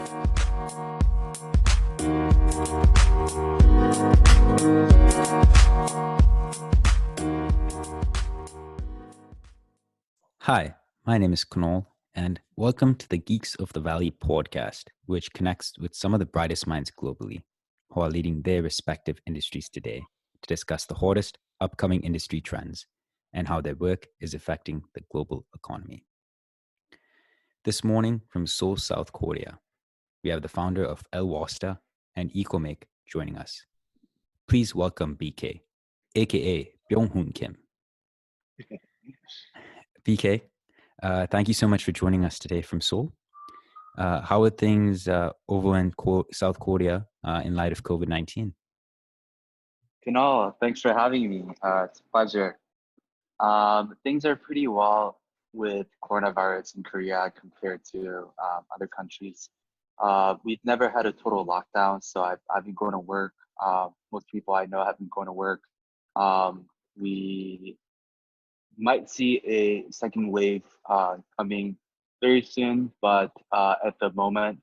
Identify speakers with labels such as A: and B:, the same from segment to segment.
A: Hi, my name is Kunal, and welcome to the Geeks of the Valley podcast, which connects with some of the brightest minds globally who are leading their respective industries today to discuss the hottest upcoming industry trends and how their work is affecting the global economy. This morning from Seoul, South Korea, we have the founder of Elwasta and EcoMake joining us. Please welcome BK, aka Byeonghun Kim. BK, thank you so much for joining us today from Seoul. How are things over in South Korea in light of COVID-19?
B: Kunal, thanks for having me. It's a pleasure. Things are pretty well with coronavirus in Korea compared to other countries. We've never had a total lockdown, so I've been going to work. Most people I know have been going to work. We might see a second wave coming very soon, but at the moment,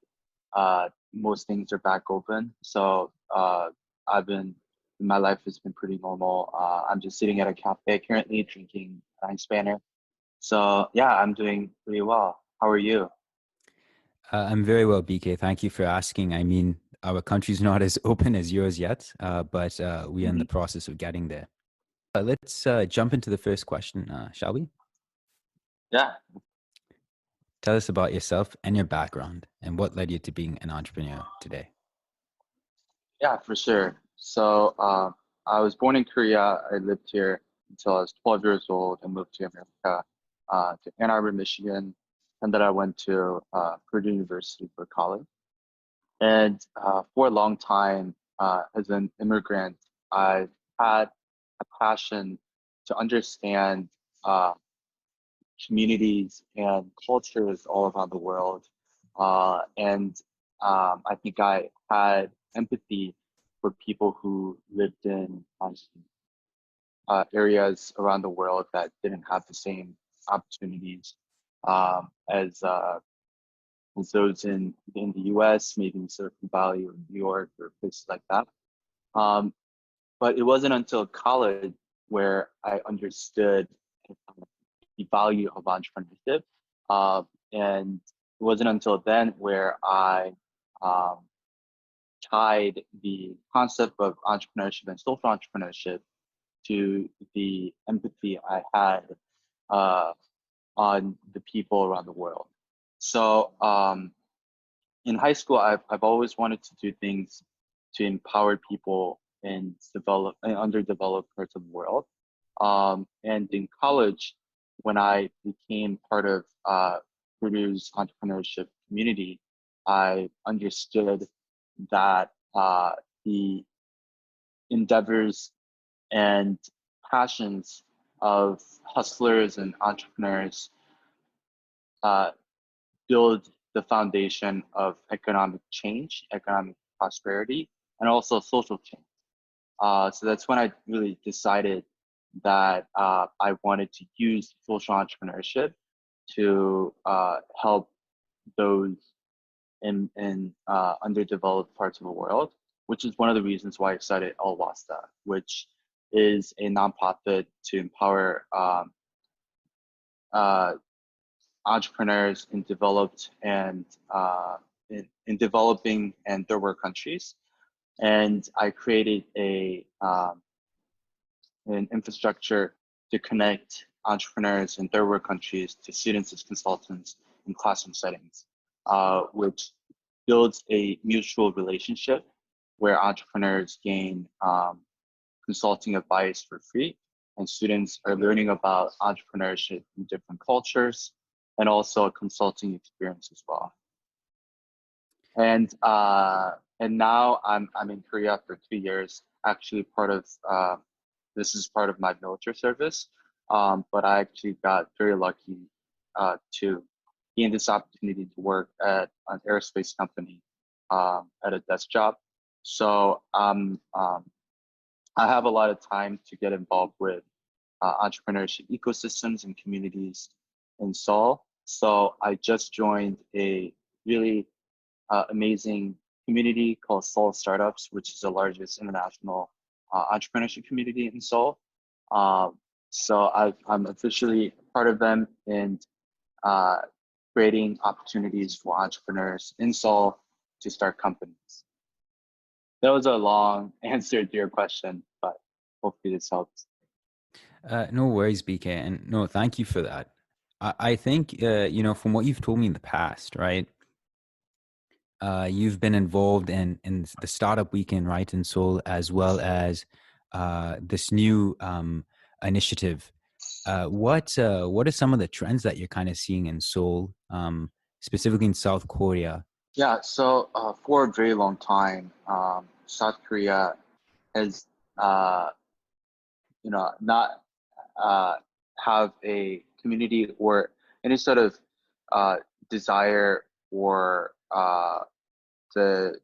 B: most things are back open. So my life has been pretty normal. I'm just sitting at a cafe currently drinking Nine Spanner. So yeah, I'm doing pretty well. How are you?
A: I'm very well, BK. Thank you for asking. I mean, our country's not as open as yours yet, but we are in the process of getting there. Let's jump into the first question, shall we?
B: Yeah.
A: Tell us about yourself and your background and what led you to being an entrepreneur today.
B: Yeah, for sure. So I was born in Korea. I lived here until I was 12 years old and moved to America, to Ann Arbor, Michigan. And then I went to Purdue University for college. And for a long time, as an immigrant, I've had a passion to understand communities and cultures all around the world. And I think I had empathy for people who lived in areas around the world that didn't have the same opportunities as those in the US, maybe in Silicon Valley or New York or places like that. But it wasn't until college where I understood the value of entrepreneurship. And it wasn't until then where I um, tied the concept of entrepreneurship and social entrepreneurship to the empathy I had on the people around the world. So in high school, I've always wanted to do things to empower people in underdeveloped parts of the world. And in college, when I became part of Purdue's entrepreneurship community, I understood that the endeavors and passions of hustlers and entrepreneurs build the foundation of economic change, economic prosperity, and also social change. So that's when I really decided that I wanted to use social entrepreneurship to help those in underdeveloped parts of the world, which is one of the reasons why I started Elwasta, which is a nonprofit to empower entrepreneurs in developed and in developing and third world countries. And I created an infrastructure to connect entrepreneurs in third world countries to students as consultants in classroom settings, which builds a mutual relationship where entrepreneurs gain consulting advice for free, and students are learning about entrepreneurship in different cultures and also a consulting experience as well. And now I'm in Korea for 2 years. Actually, this is part of my military service, but I actually got very lucky to gain this opportunity to work at an aerospace company at a desk job. So I have a lot of time to get involved with entrepreneurship ecosystems and communities in Seoul. So I just joined a really amazing community called Seoul Startups, which is the largest international entrepreneurship community in Seoul. So I'm officially part of them and uh, creating opportunities for entrepreneurs in Seoul to start companies. That was a long answer to your question, but hopefully this helps.
A: No worries, BK, and no, thank you for that. I think from what you've told me in the past, right? You've been involved in the startup weekend, right, in Seoul, as well as this new initiative. What are some of the trends that you're kind of seeing in Seoul, specifically in South Korea?
B: Yeah, so for a very long time, South Korea has, uh, not uh, have a community or any sort of uh, desire or the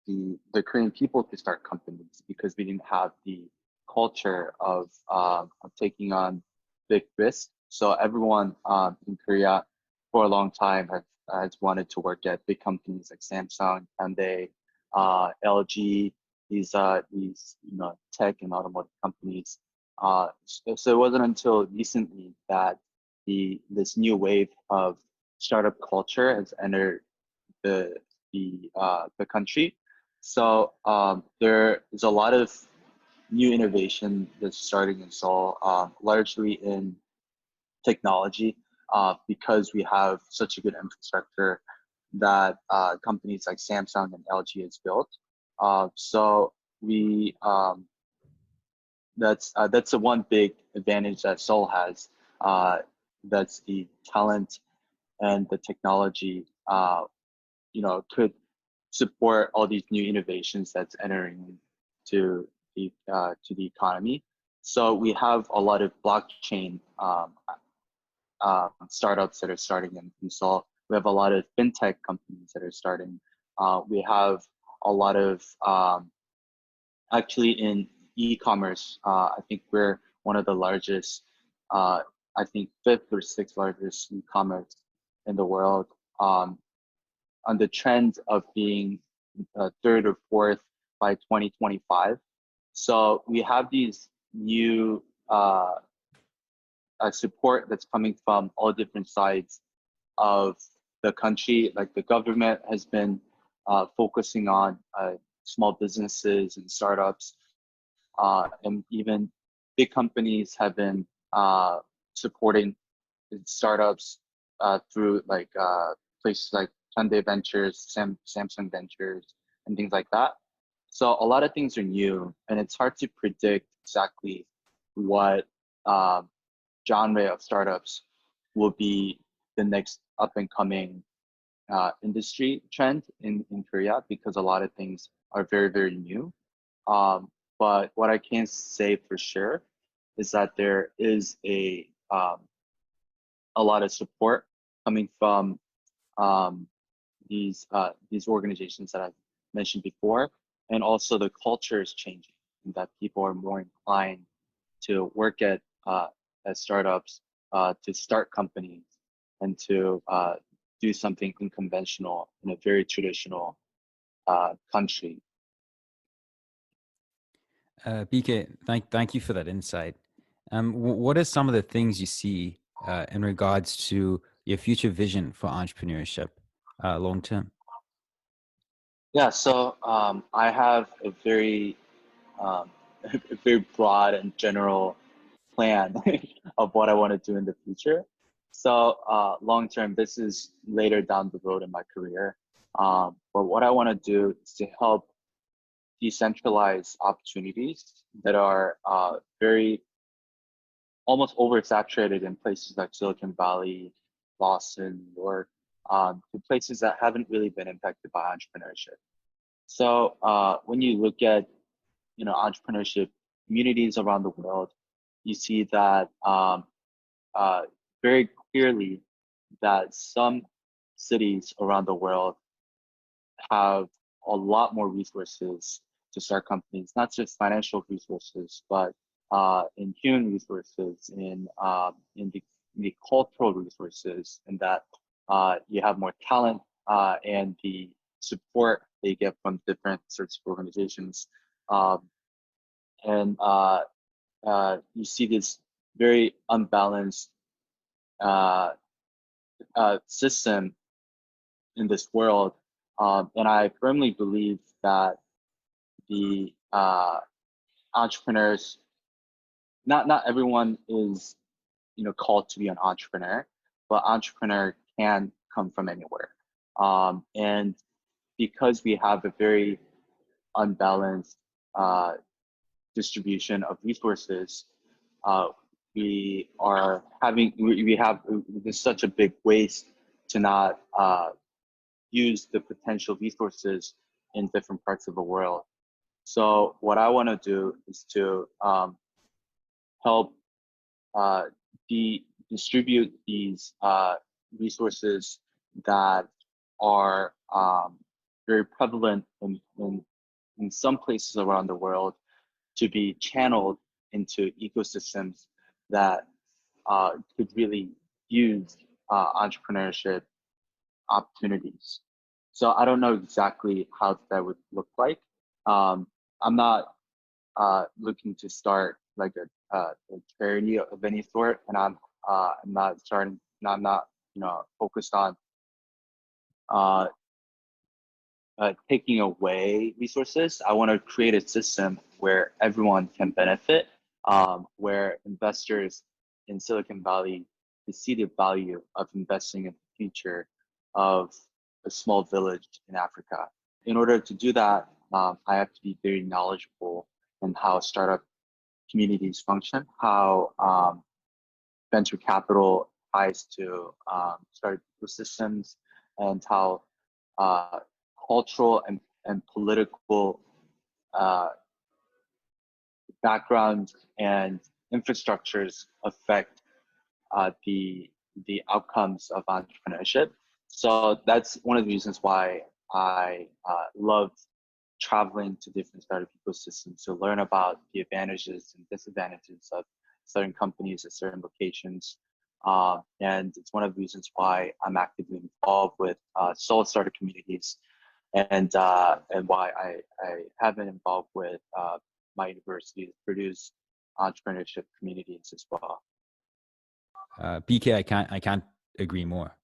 B: the Korean people to start companies because we didn't have the culture of taking on big risks. So everyone in Korea for a long time has wanted to work at big companies like Samsung, Hyundai, LG, these tech and automotive companies. So it wasn't until recently that this new wave of startup culture has entered the the country. So there is a lot of new innovation that's starting in Seoul, largely in technology, because we have such a good infrastructure that companies like Samsung and LG has built. So we that's the one big advantage that Seoul has. That's the talent and the technology. Could support all these new innovations that's entering to the economy. So we have a lot of blockchain startups that are starting in Seoul. We have a lot of fintech companies that are starting. We have a lot of actually in e-commerce. I think we're one of the largest. I think fifth or sixth largest e-commerce in the world. On the trend of being third or fourth by 2025. So we have these new support that's coming from all different sides of the country. Like the government has been focusing on small businesses and startups, and even big companies have been supporting startups through like places like Hyundai Ventures, Samsung Ventures, and things like that. So a lot of things are new, and it's hard to predict exactly what um, genre of startups will be the next up and coming industry trend in Korea because a lot of things are very, very new. But what I can say for sure is that there is a lot of support coming from um, these organizations that I've mentioned before, and also the culture is changing, and that people are more inclined to work at startups, to start companies, and to do something unconventional in a very traditional country.
A: BK, thank you for that insight. What are some of the things you see in regards to your future vision for entrepreneurship long term?
B: Yeah, so I have a very um, a very broad and general plan of what I want to do in the future. So long term, this is later down the road in my career. But what I want to do is to help decentralize opportunities that are very almost oversaturated in places like Silicon Valley, Boston, New York, to places that haven't really been impacted by entrepreneurship. So when you look at entrepreneurship communities around the world, you see that uh, very clearly that some cities around the world have a lot more resources to start companies, not just financial resources, but in human resources, in the cultural resources, and that you have more talent, and the support they get from different sorts of organizations. Um, and you see this very unbalanced uh, system in this world. And I firmly believe that the entrepreneurs, not everyone is called to be an entrepreneur, but entrepreneur can come from anywhere. And because we have a very unbalanced distribution of resources, uh, we have there's such a big waste to not use the potential resources in different parts of the world. So what I want to do is to help uh, distribute these resources that are very prevalent in some places around the world to be channeled into ecosystems that could really use entrepreneurship opportunities. So I don't know exactly how that would look like. I'm not looking to start like a charity of any sort, and I'm not starting. I'm not focused on uh, taking away resources. I want to create a system where everyone can benefit, where investors in Silicon Valley see the value of investing in the future of a small village in Africa. In order to do that, I have to be very knowledgeable in how startup communities function, how venture capital ties to startup ecosystems, and how uh, cultural and political uh, background and infrastructures affect the outcomes of entrepreneurship. So that's one of the reasons why I love traveling to different startup ecosystems to learn about the advantages and disadvantages of certain companies at certain locations. And it's one of the reasons why I'm actively involved with solid startup communities, and why I have been involved with my university to produce entrepreneurship communities as well.
A: BK, I can't agree more.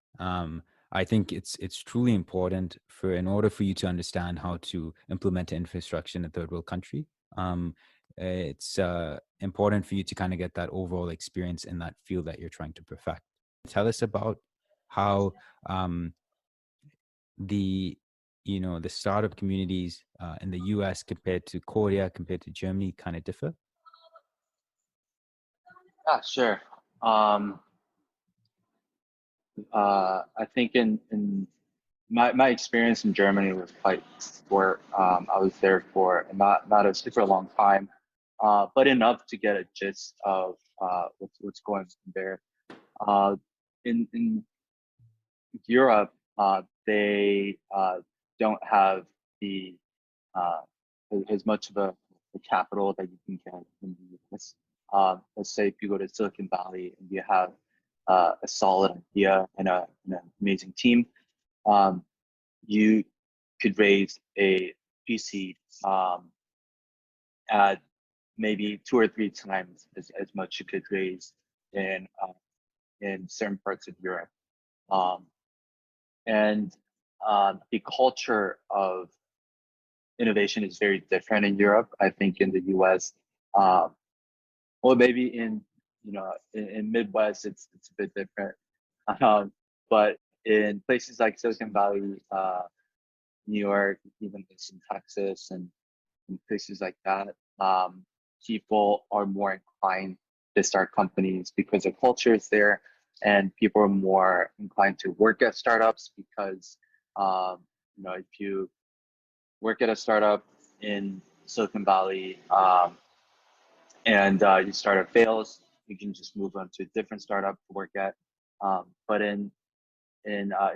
A: I think it's truly important in order for you to understand how to implement infrastructure in a third world country. It's important for you to kind of get that overall experience in that field that you're trying to perfect. Tell us about how the the startup communities in the US compared to Korea, compared to Germany, kind of differ.
B: Yeah, sure. Um, I think in my experience in Germany was quite short. I was there for not a super long time, but enough to get a gist of what's going on there. Uh, in Europe, they don't have the uh, as much of a capital that you can get in the US. Let's say if you go to Silicon Valley and you have a solid idea and an amazing team, um, you could raise a VC at maybe 2 or 3 times as much you could raise in certain parts of Europe. Um, and the culture of innovation is very different in Europe. I think in the US, or maybe in Midwest, it's a bit different. Um, but in places like Silicon Valley, New York, even in Texas, and places like that, people are more inclined to start companies because the culture is there, and people are more inclined to work at startups because if you work at a startup in Silicon Valley, and your startup fails, you can just move on to a different startup to work at. But in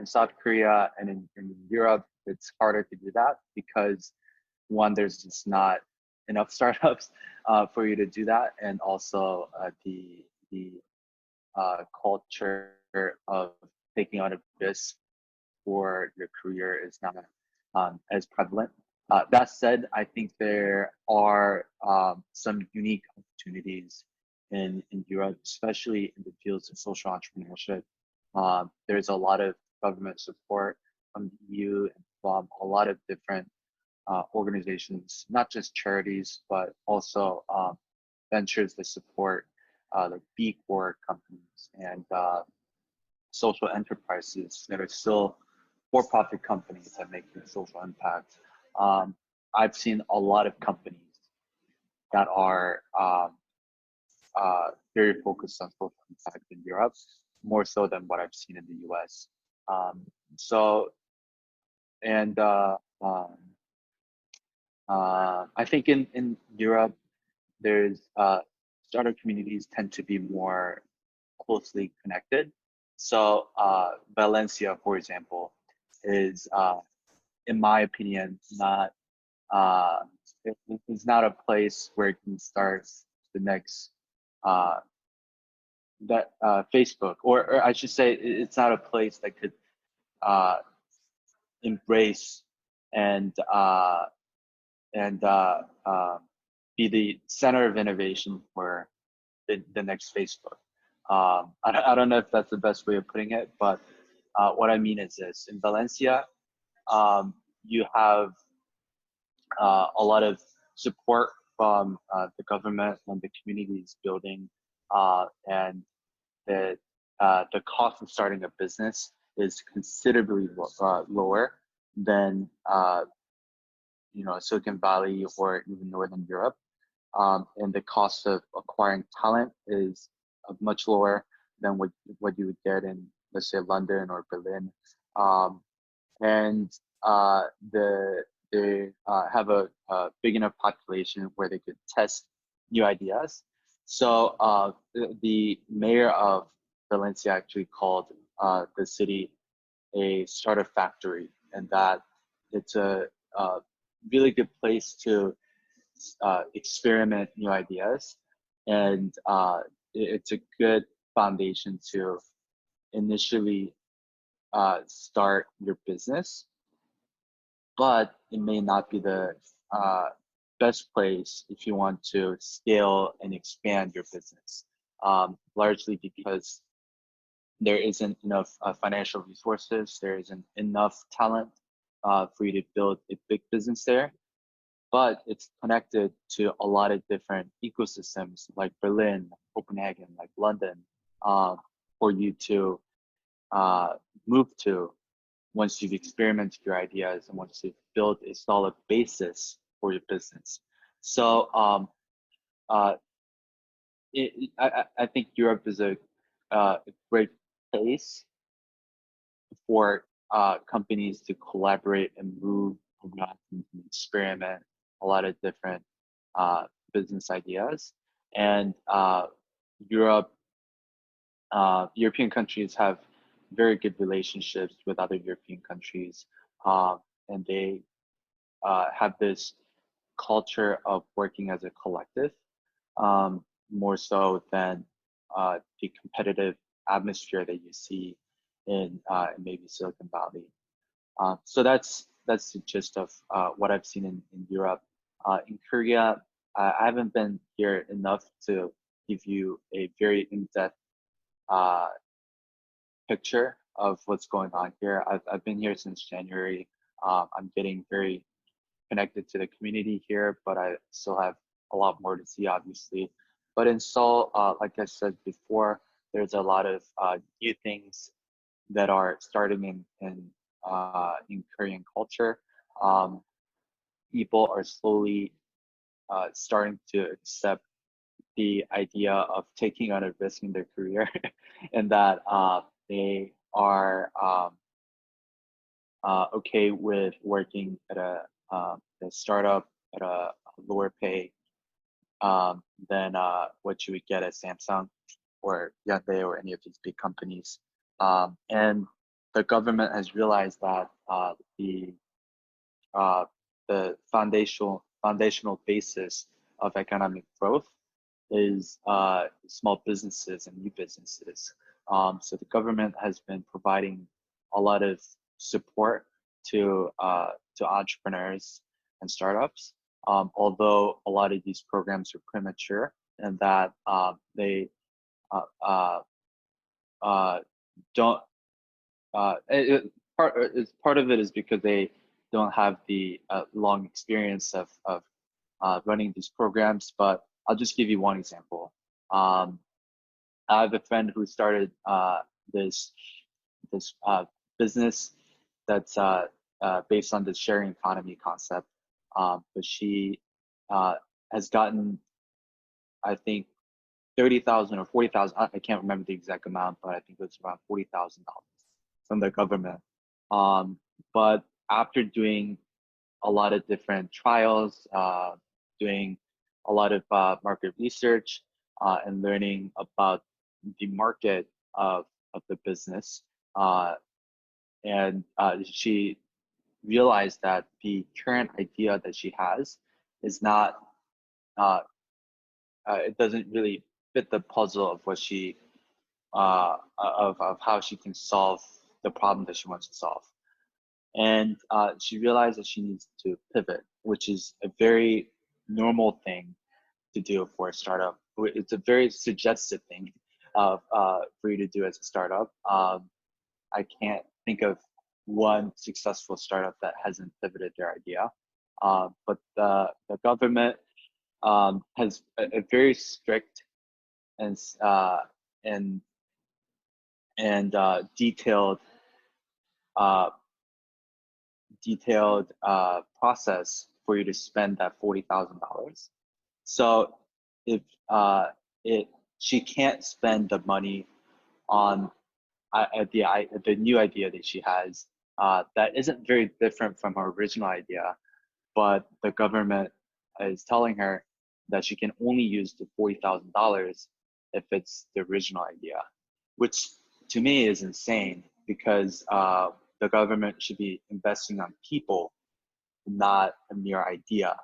B: South Korea and in Europe, it's harder to do that because one, there's just not enough startups for you to do that, and also the culture of taking on a risk for your career is not as prevalent. That said, I think there are some unique opportunities in Europe, especially in the fields of social entrepreneurship. There's a lot of government support from the EU and from a lot of different organizations, not just charities, but also ventures that support like B Corp companies and social enterprises that are still for-profit companies that make a social impact. Um, I've seen a lot of companies that are very focused on social impact in Europe, more so than what I've seen in the US. Um, so, and I think in Europe, there's startup communities tend to be more closely connected. So Valencia, for example, is, in my opinion, not uh, it's not a place where you can start the next uh, Facebook, or I should say, it's not a place that could uh, embrace and uh, and be the center of innovation for the next Facebook. I don't know if that's the best way of putting it, but what I mean is this: in Valencia, you have a lot of support from the government and the communities building, and the cost of starting a business is considerably lower than Silicon Valley or even Northern Europe. And the cost of acquiring talent is much lower than what you would get in, let's say, London or Berlin. Um, and uh, the they have a big enough population where they could test new ideas. So the mayor of Valencia actually called the city a startup factory, and that it's a really good place to experiment new ideas, and it's a good foundation to initially start your business, but it may not be the uh, best place if you want to scale and expand your business, largely because there isn't enough financial resources, there isn't enough talent for you to build a big business there. But it's connected to a lot of different ecosystems like Berlin, Copenhagen, like London, uh, for you to uh, move to once you've experimented your ideas and once you've built a solid basis for your business. So uh, I think Europe is a great place for companies to collaborate and move around and experiment a lot of different uh, business ideas. And Europe, European countries have very good relationships with other European countries, and they have this culture of working as a collective, more so than the competitive atmosphere that you see in maybe Silicon Valley. So that's the gist of what I've seen in Europe. In Korea, I haven't been here enough to give you a very in-depth uh, picture of what's going on here. I've been here since January. I'm getting very connected to the community here, but I still have a lot more to see, obviously. But in Seoul, like I said before, there's a lot of new things that are starting in Korean culture. Um, People are slowly starting to accept the idea of taking on a risk in their career, and that they are okay with working at a startup at a lower pay than what you would get at Samsung or Hyundai or any of these big companies. And the government has realized that uh, the foundational basis of economic growth is small businesses and new businesses. So the government has been providing a lot of support to entrepreneurs and startups. Although a lot of these programs are premature and that they uh, uh, uh, don't part of it is because they don't have the long experience of running these programs. But I'll just give you one example. Um, I have a friend who started this this business that's based on the sharing economy concept. But she uh, has gotten, I think, 30,000 or 40,000. I can't remember the exact amount, but I think it was around $40,000 from the government. Um, but after doing a lot of different trials, doing a lot of market research, and learning about the market of the business, uh, and she realized that the current idea that she has is not uh, it doesn't really fit the puzzle of what she of how she can solve the problem that she wants to solve. And she realized that she needs to pivot, which is a very normal thing to do for a startup. It's a very suggested thing for you to do as a startup. I can't think of one successful startup that hasn't pivoted their idea. But the government has a very strict and and detailed uh, process for you to spend that $40,000. So if it she can't spend the money on the new idea that she has that isn't very different from her original idea, but the government is telling her that she can only use the $40,000 if it's the original idea, which to me is insane because the government should be investing on people, not a mere idea.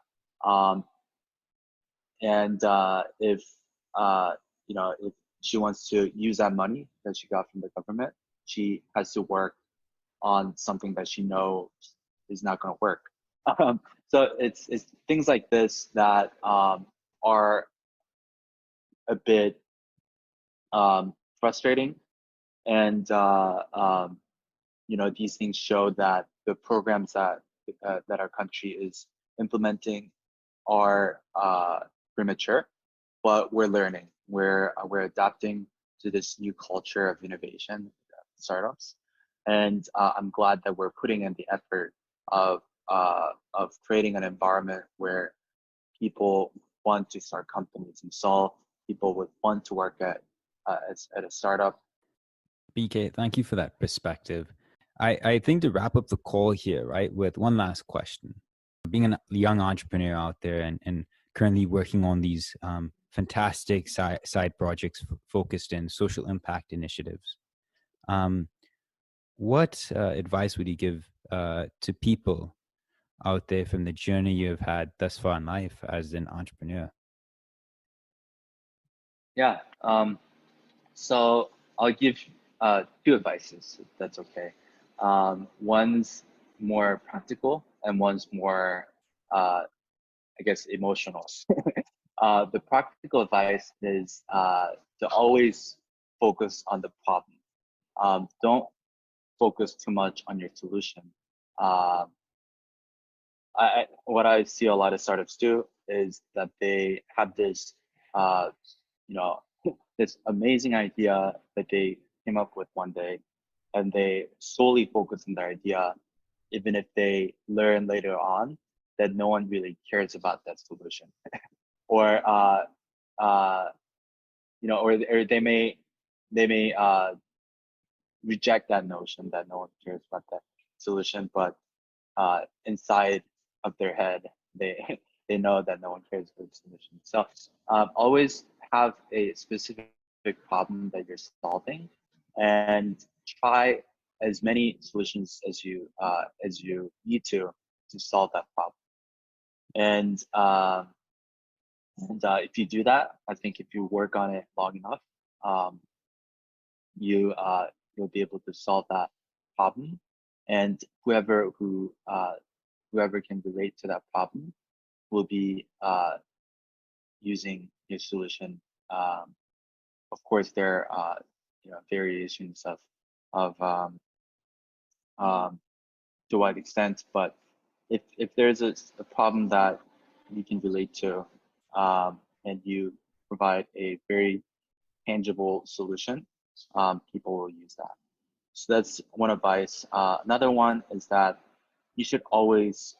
B: Um, and if if she wants to use that money that she got from the government, she has to work on something that she knows is not going to work. Um, so it's things like this that are a bit frustrating, and these things show that the programs that our country is implementing are premature, but we're learning. We're adapting to this new culture of innovation, startups, and I'm glad that we're putting in the effort of creating an environment where people want to start companies and so people would want to work at a startup.
A: BK, thank you for that perspective. I think to wrap up the call here, right, with one last question. Being a young entrepreneur out there and currently working on these fantastic side projects focused in social impact initiatives, what advice would you give to people out there from the journey you have had thus far in life as an entrepreneur?
B: Yeah. So I'll give two advices, if that's okay. One's more practical and one's more, I guess, emotional. The practical advice is to always focus on the problem. Don't focus too much on your solution. Um, what I see a lot of startups do is that they have this, uh, you know, this amazing idea that they came up with one day, and they solely focus on their idea, even if they learn later on that no one really cares about that solution, or uh, or they may reject that notion that no one cares about that solution, but inside of their head, they they know that no one cares about the solution. So always have a specific problem that you're solving, and try as many solutions as you need to solve that problem. And if you do that, I think if you work on it long enough, um, you'll be able to solve that problem. and whoever can relate to that problem will be using your solution. Of course, there are variations of to what extent, but if there's a problem that you can relate to, and you provide a very tangible solution, people will use that. So that's one advice. Another one is that you should always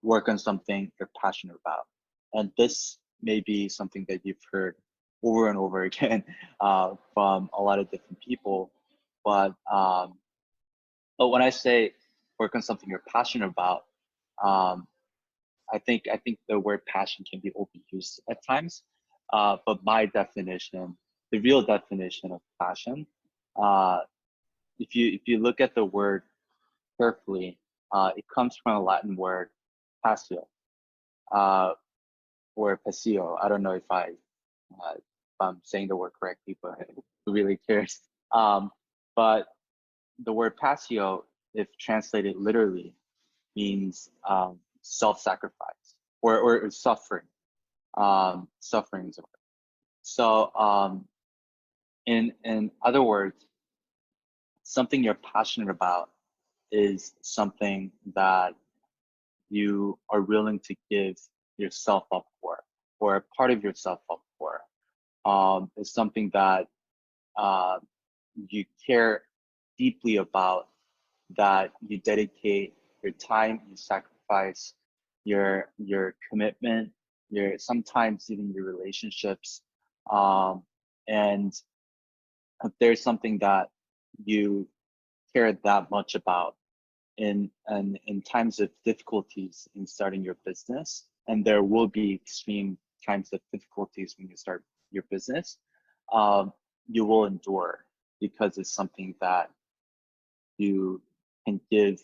B: work on something you're passionate about. And this may be something that you've heard over and over again from a lot of different people. But when I say work on something you're passionate about, um, I think the word passion can be overused at times. But my definition, the real definition of passion, uh, if you look at the word carefully, it comes from a Latin word passio, uh, or passio. I don't know if I'm saying the word correctly, but who really cares? But the word passio, if translated literally, means self-sacrifice or suffering. Suffering is a word. So in other words, something you're passionate about is something that you are willing to give yourself up for, or a part of yourself up for. Is something that uh, you care deeply about, that you dedicate your time, you sacrifice your commitment, your sometimes even your relationships, and if there's something that you care that much about in times of difficulties in starting your business, and there will be extreme times of difficulties when you start your business, you will endure because it's something that you can give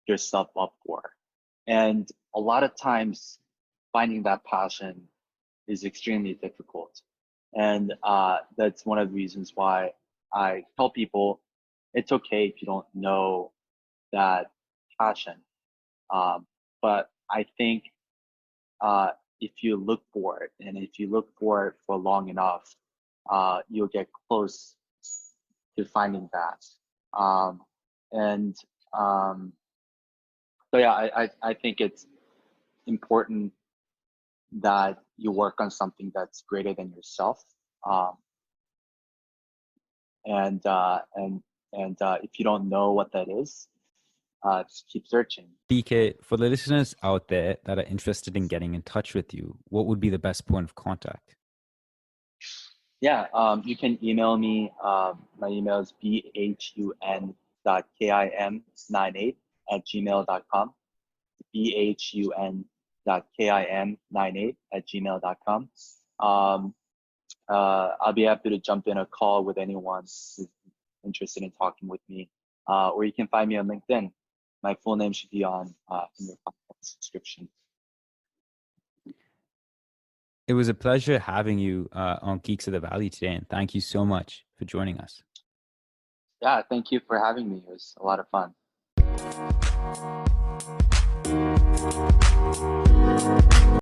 B: yourself up for. And a lot of times, finding that passion is extremely difficult. And that's one of the reasons why I tell people it's okay if you don't know that passion. But I think if you look for it, and if you look for it for long enough, you'll get close to finding that. Um, and um, so yeah, I think it's important that you work on something that's greater than yourself. Um, and if you don't know what that is, just keep searching.
A: BK, for the listeners out there that are interested in getting in touch with you, what would be the best point of contact?
B: Yeah, you can email me. My email is bhun.kim98@gmail.com. bhun.kim98@gmail.com. Um, I'll be happy to jump in a call with anyone who's interested in talking with me. Or you can find me on LinkedIn. My full name should be on in your podcast description.
A: It was a pleasure having you on Geeks of the Valley today, and thank you so much for joining us.
B: Yeah, thank you for having me. It was a lot of fun.